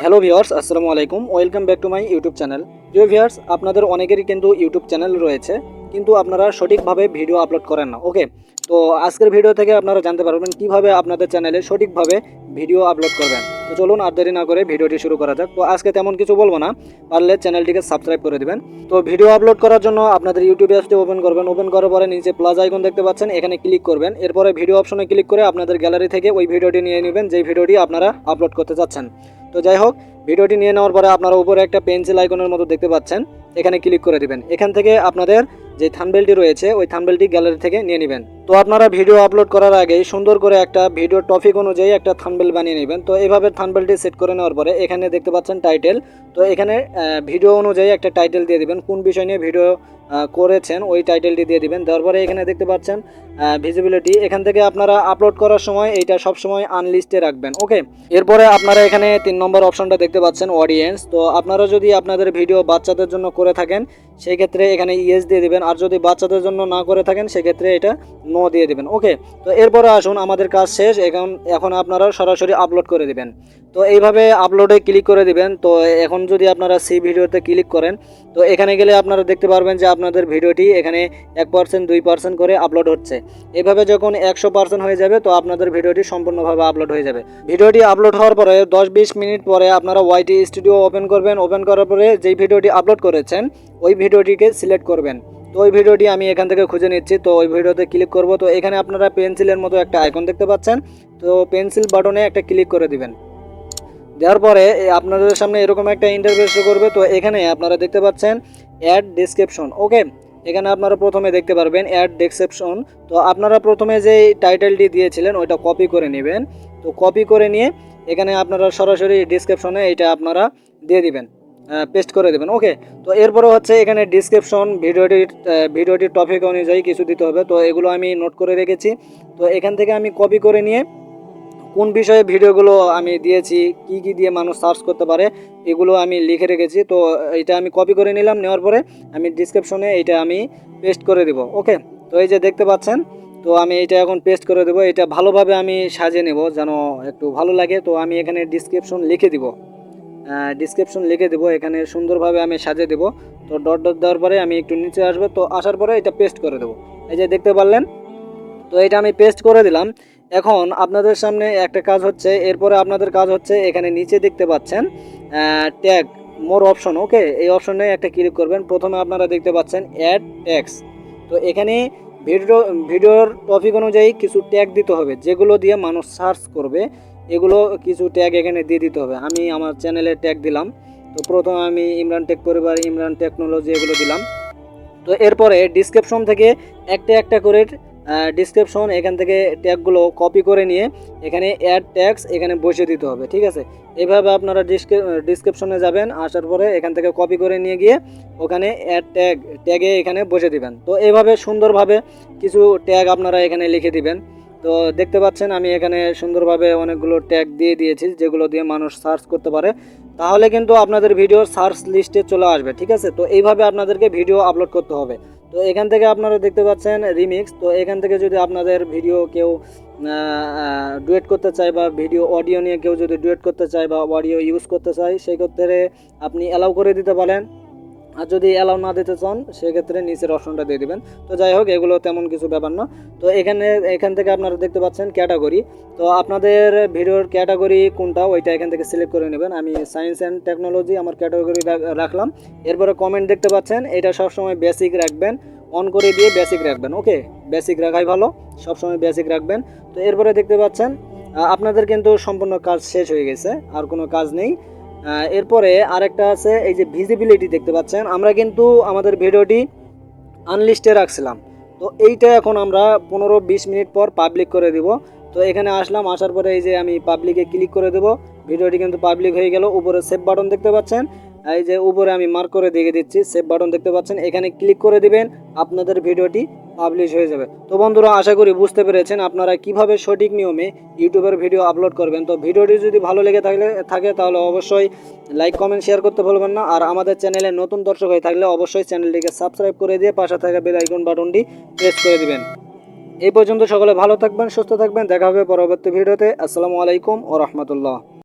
Hello viewers, আসসালামু আলাইকুম। Welcome back to my YouTube channel. প্রিয় ভিউয়ার্স, আপনাদের অনেকেরই কিন্তু ইউটিউব চ্যানেল রয়েছে, কিন্তু আপনারা সঠিকভাবে ভিডিও আপলোড করেন না। ওকে, তো আজকের ভিডিও থেকে আপনারা জানতে পারবেন কিভাবে আপনাদের চ্যানেলে সঠিকভাবে ভিডিও আপলোড করবেন। তো চলুন আর দেরি না করে ভিডিওটি শুরু করা যাক। তো আজকে তেমন কিছু বলবো না, পারলে চ্যানেলটিকে সাবস্ক্রাইব করে দিবেন। তো ভিডিও আপলোড করার জন্য আপনাদের ইউটিউব অ্যাপসটি ওপেন করবেন। ওপেন করার পরে নিচে প্লাস আইকন দেখতে পাচ্ছেন, এখানে ক্লিক করবেন। এরপরে ভিডিও অপশনে ক্লিক করে আপনাদের গ্যালারি থেকে ওই ভিডিওটি নিয়ে নেবেন যেই ভিডিওটি আপনারা আপলোড করতে চাচ্ছেন। তো যাই হোক, ভিডিওটি নিয়ে নেওয়ার পরে আপনারা উপরে একটা পেন্সিল আইকনের মতো দেখতে পাচ্ছেন, এখানে ক্লিক করে দিবেন। এখান থেকে আপনাদের যে থাম্বনেলটি রয়েছে ওই থাম্বনেলটি গ্যালারি থেকে নিয়ে নেবেন। তো আপনারা ভিডিও আপলোড করার আগে সুন্দর করে একটা ভিডিও টপিক অনুযায়ী একটা থাম্বনেল বানিয়ে নেবেন। তো এইভাবে থাম্বনেলটি সেট করে নেওয়ার পরে এখানে দেখতে পাচ্ছেন টাইটেল। তো এখানে ভিডিও অনুযায়ী একটা টাইটেল দিয়ে দিবেন, কোন বিষয় নিয়ে ভিডিও করেছেন ওই টাইটেলটি দিয়ে দিবেন। দেওয়ার পরে এখানে দেখতে পাচ্ছেন ভিজিবিলিটি, এখান থেকে আপনারা আপলোড করার সময় এইটা সবসময় আনলিস্টে রাখবেন। ওকে, এরপরে আপনারা এখানে 3 নম্বর অপশনটা দেখতে পাচ্ছেন অডিয়েন্স। তো আপনারা যদি আপনাদের ভিডিও বাচ্চাদের জন্য করে থাকেন সেই ক্ষেত্রে এখানে ইয়েস দিয়ে দিবেন, আর যদি বাচ্চাদের জন্য না করে থাকেন সেক্ষেত্রে এটা নো দিয়ে দিবেন। ওকে, তো এরপরে আসুন, আমাদের কাজ শেষ। এখন আপনারা সরাসরি আপলোড করে দিবেন। তো এইভাবে আপলোডে ক্লিক করে দিবেন। তো এখন যদি আপনারা সি ভিডিওতে ক্লিক করেন, তো এখানে গেলে আপনারা দেখতে পারবেন যে আপনাদের ভিডিওটি এখানে 1% 2% করে আপলোড হচ্ছে। এভাবে যখন 100% হয়ে যাবে তো আপনাদের ভিডিওটি সম্পূর্ণভাবে আপলোড হয়ে যাবে। ভিডিওটি আপলোড হওয়ার পরে 10-20 মিনিট পরে আপনারা ওয়াইটি স্টুডিও ওপেন করবেন। ওপেন করার পরে যেই ভিডিওটি আপলোড করেছেন ওই ভিডিওটিকে সিলেক্ট করবেন। তো ওই ভিডিওটি আমি এখান থেকে খুঁজে নিচ্ছি। তো ওই ভিডিওতে ক্লিক করব। তো এখানে আপনারা পেন্সিলের মতো একটা আইকন দেখতে পাচ্ছেন, তো পেন্সিল বাটনে একটা ক্লিক করে দিবেন। দেওয়ার পরে আপনাদের সামনে এরকম একটা ইন্টারফেস শো করবে। তো এখানে আপনারা দেখতে পাচ্ছেন অ্যাড ডেসক্রিপশন। ওকে, এখানে আপনারা প্রথমে দেখতে পারবেন অ্যাড ডেসক্রিপশন। তো আপনারা প্রথমে যে টাইটেলটি দিয়েছিলেন ওইটা কপি করে নেবেন। তো কপি করে নিয়ে এখানে আপনারা সরাসরি ডিসক্রিপশনে এটা আপনারা দিয়ে দিবেন, পেস্ট করে দেবেন। ওকে, তো এরপরে হচ্ছে এখানে ডিসক্রিপশন ভিডিওটির টপিক অনুযায়ী কিছু দিতে হবে। তো এগুলো আমি নোট করে রেখেছি। তো এখান থেকে আমি কপি করে নিয়ে কোন বিষয়ে ভিডিওগুলো আমি দিয়েছি, কি কি দিয়ে মানুষ সার্চ করতে পারে, এগুলো আমি লিখে রেখেছি। তো এটা আমি কপি করে নিলাম, নেওয়ার পরে আমি ডিসক্রিপশনে এটা আমি পেস্ট করে দেব। ওকে, তো এই যে দেখতে পাচ্ছেন, তো আমি এটা এখন পেস্ট করে দেবো। এটা ভালোভাবে আমি সাজিয়ে নেব যেন একটু ভালো লাগে। তো আমি এখানে ডিসক্রিপশন লিখে দিব, এখানে সুন্দরভাবে আমি সাজিয়ে দেবো। তো ডট ডট দেওয়ার পরে আমি একটু নিচে আসবো, তো আসার পরে এটা পেস্ট করে দেবো। এই যে দেখতে পারলেন, তো এটা আমি পেস্ট করে দিলাম। এখন আপনাদের সামনে একটা কাজ হচ্ছে, এরপরে আপনাদের কাজ হচ্ছে এখানে নিচে দেখতে পাচ্ছেন ট্যাগ মোর অপশন। ওকে, এই অপশনে একটা ক্লিক করবেন। প্রথমে আপনারা দেখতে পাচ্ছেন অ্যাড ট্যাগস। তো এখানে ভিডিওর টপিক অনুযায়ী কিছু ট্যাগ দিতে হবে, যেগুলো দিয়ে মানুষ সার্চ করবে। এগুলো কিছু ট্যাগ এখানে দিয়ে দিতে হবে। আমি আমার চ্যানেলে ট্যাগ দিলাম। তো প্রথমে আমি ইমরান টেক পরিবার, ইমরান টেকনোলজি এগুলো দিলাম। তো এরপরে ডিসক্রিপশন থেকে একটা একটা করে ডিসক্রিপশন এখান থেকে ট্যাগগুলো কপি করে নিয়ে এখানে অ্যাড ট্যাগস এখানে বসিয়ে দিতে হবে। ঠিক আছে, এইভাবে আপনারা ডিসক্রিপশনে যাবেন, আসার পরে এখান থেকে কপি করে নিয়ে গিয়ে ওখানে অ্যাড ট্যাগে এখানে বসে দিবেন। তো এইভাবে সুন্দরভাবে কিছু ট্যাগ আপনারা এখানে লিখে দিবেন। তো দেখতে পাচ্ছেন আমি এখানে সুন্দরভাবে অনেকগুলো ট্যাগ দিয়ে দিয়েছি যেগুলো দিয়ে মানুষ সার্চ করতে পারে, তাহলে কিন্তু আপনাদের ভিডিও সার্চ লিস্টে চলে আসবে। ঠিক আছে, তো এইভাবে আপনাদেরকে ভিডিও আপলোড করতে হবে। তো এখান থেকে আপনারা দেখতে পাচ্ছেন রিমিক্স। তো এখান থেকে যদি আপনাদের ভিডিও কেউ ডুয়েট করতে চায় বা ভিডিও অডিও নিয়ে কেউ যদি ডুয়েট করতে চায় বা অডিও ইউজ করতে চায়, সেই ক্ষেত্রে আপনি অ্যালাউ করে দিতে পারেন। আর যদি অ্যালাউ না দিতে চান সেক্ষেত্রে নিচের অপশনটা দিয়ে দেবেন। তো যাই হোক, এগুলো তেমন কিছু ব্যাপার না। তো এখান থেকে আপনারা দেখতে পাচ্ছেন ক্যাটাগরি। তো আপনাদের ভিডিওর ক্যাটাগরি কোনটা ওইটা এখান থেকে সিলেক্ট করে নেবেন। আমি সায়েন্স অ্যান্ড টেকনোলজি আমার ক্যাটাগরি রাখলাম। এরপরে কমেন্ট দেখতে পাচ্ছেন, এটা সবসময় বেসিক রাখবেন, অন করে দিয়ে বেসিক রাখবেন। ওকে, বেসিক রাখাই ভালো, সবসময় বেসিক রাখবেন। তো এরপরে দেখতে পাচ্ছেন আপনাদের কিন্তু সম্পূর্ণ কাজ শেষ হয়ে গেছে, আর কোনো কাজ নেই। এরপরে আরেকটা আছে, এই যে ভিজিবিলিটি দেখতে পাচ্ছেন, আমরা কিন্তু আমাদের ভিডিওটি আনলিস্টে রাখছিলাম। তো এইটা এখন আমরা 15-20 মিনিট পর পাবলিক করে দিব। তো এখানে আসলাম, আসার পরে এই যে আমি পাবলিকে ক্লিক করে দেব। ভিডিওটি কিন্তু পাবলিক হয়ে গেল। উপরে সেভ বাটন দেখতে পাচ্ছেন, এই যে উপরে আমি মার্ক করে দিয়ে দিচ্ছি, সেভ বাটন দেখতে পাচ্ছেন, এখানে ক্লিক করে দিবেন, আপনাদের ভিডিওটি পাবলিশ হয়ে যাবে। তো বন্ধুরা, আশা করি বুঝতে পেরেছেন আপনারা কিভাবে সঠিক নিয়মে ইউটিউবের ভিডিও আপলোড করবেন। তো ভিডিওটি যদি ভালো লেগে থাকে তাহলে অবশ্যই লাইক কমেন্ট শেয়ার করতে ভুলবেন না। আর আমাদের চ্যানেলে নতুন দর্শক হয়ে থাকলে অবশ্যই চ্যানেলটিকে সাবস্ক্রাইব করে দিয়ে পাশে থাকা বেল আইকন বাটনটি প্রেস করে দিবেন। এই পর্যন্ত সকলে ভালো থাকবেন, সুস্থ থাকবেন, দেখা হবে পরবর্তী ভিডিওতে। আসসালামু আলাইকুম ওয়া রাহমাতুল্লাহ।